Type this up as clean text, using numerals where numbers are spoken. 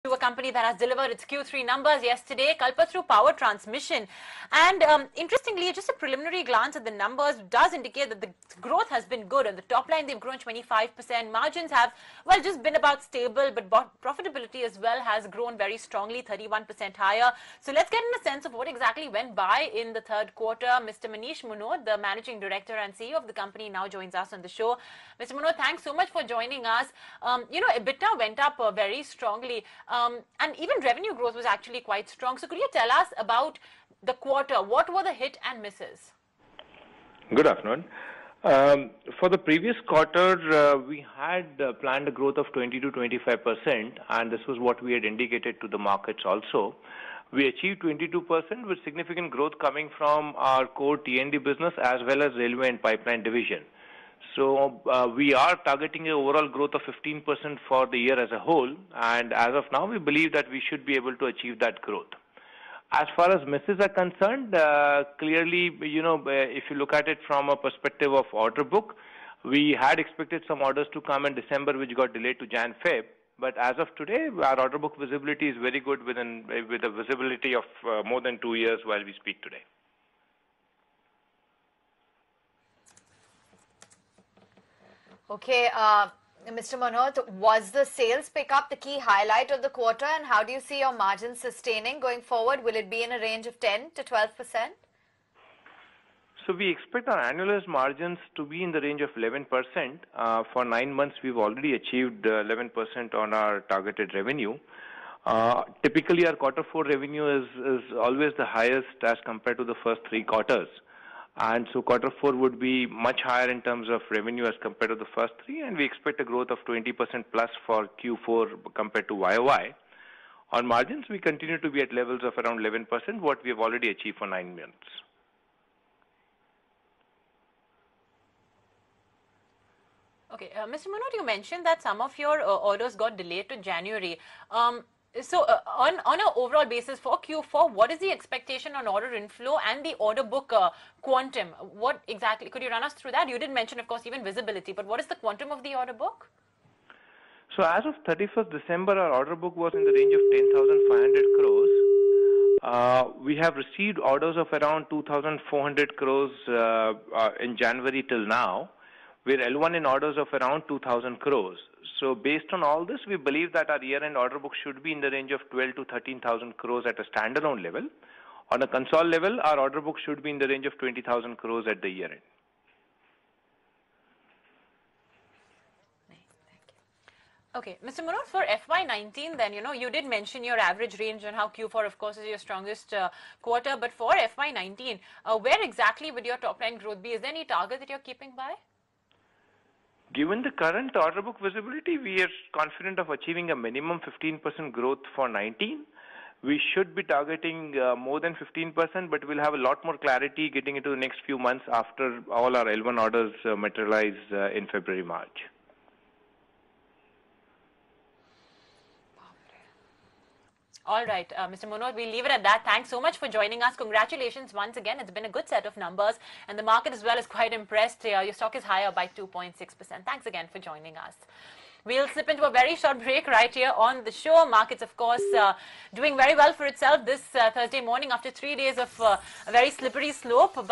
To a company that has delivered its Q3 numbers yesterday, Kalpataru Power Transmission. And interestingly, just a preliminary glance at the numbers does indicate that the growth has been good. On the top line, they've grown 25%. Margins have, well, just been about stable, but profitability as well has grown very strongly, 31% higher. So let's get in a sense of what exactly went by in the third quarter. Mr. Manish Mohnot, the Managing Director and CEO of the company, now joins us on the show. Mr. Mohnot, thanks so much for joining us. EBITDA went up very strongly. And even revenue growth was actually quite strong. So could you tell us about the quarter? What were the hit and misses? Good afternoon. For the previous quarter, we had planned a growth of 20 to 25%, and this was what we had indicated to the markets also. We achieved 22% with significant growth coming from our core T&D business as well as railway and pipeline division. So we are targeting an overall growth of 15% for the year as a whole, and as of now, we believe that we should be able to achieve that growth. As far as misses are concerned, clearly, if you look at it from a perspective of order book, we had expected some orders to come in December, which got delayed to Jan-Feb. But as of today, our order book visibility is very good with a visibility of more than 2 years while we speak today. Okay, Mr. Mohnot, was the sales pickup the key highlight of the quarter, and how do you see your margins sustaining going forward? Will it be in a range of 10 to 12%? So we expect our annualized margins to be in the range of 11%. For 9 months, we've already achieved 11% on our targeted revenue. Typically, our quarter 4 revenue is always the highest as compared to the first 3 quarters. And so quarter 4 would be much higher in terms of revenue as compared to the first 3, and we expect a growth of 20% plus for Q4 compared to YOY. On margins, we continue to be at levels of around 11%, what we have already achieved for 9 months. Okay, Mr. Mohnot, you mentioned that some of your orders got delayed to January. So on an overall basis for Q4, what is the expectation on order inflow and the order book quantum? What exactly, could you run us through that? You did mention, of course, even visibility, but what is the quantum of the order book? So as of 31st December, our order book was in the range of 10,500 crores. We have received orders of around 2,400 crores in January till now. We're L1 in orders of around 2,000 crores. So based on all this, we believe that our year-end order book should be in the range of 12 to 13,000 crores at a standalone level. On a console level, our order book should be in the range of 20,000 crores at the year-end. Okay, Mr. Mohnot, for FY19 then, you did mention your average range and how Q4, of course, is your strongest quarter. But for FY19, where exactly would your top-line growth be? Is there any target that you're keeping by? Given the current order book visibility, we are confident of achieving a minimum 15% growth for 19. We should be targeting more than 15%, but we'll have a lot more clarity getting into the next few months after all our L1 orders materialize in February, March. All right, Mr. Mohnot, we'll leave it at that. Thanks so much for joining us. Congratulations once again. It's been a good set of numbers, and the market as well is quite impressed. Your stock is higher by 2.6%. Thanks again for joining us. We'll slip into a very short break right here on the show. Markets, of course, doing very well for itself this Thursday morning after 3 days of a very slippery slope.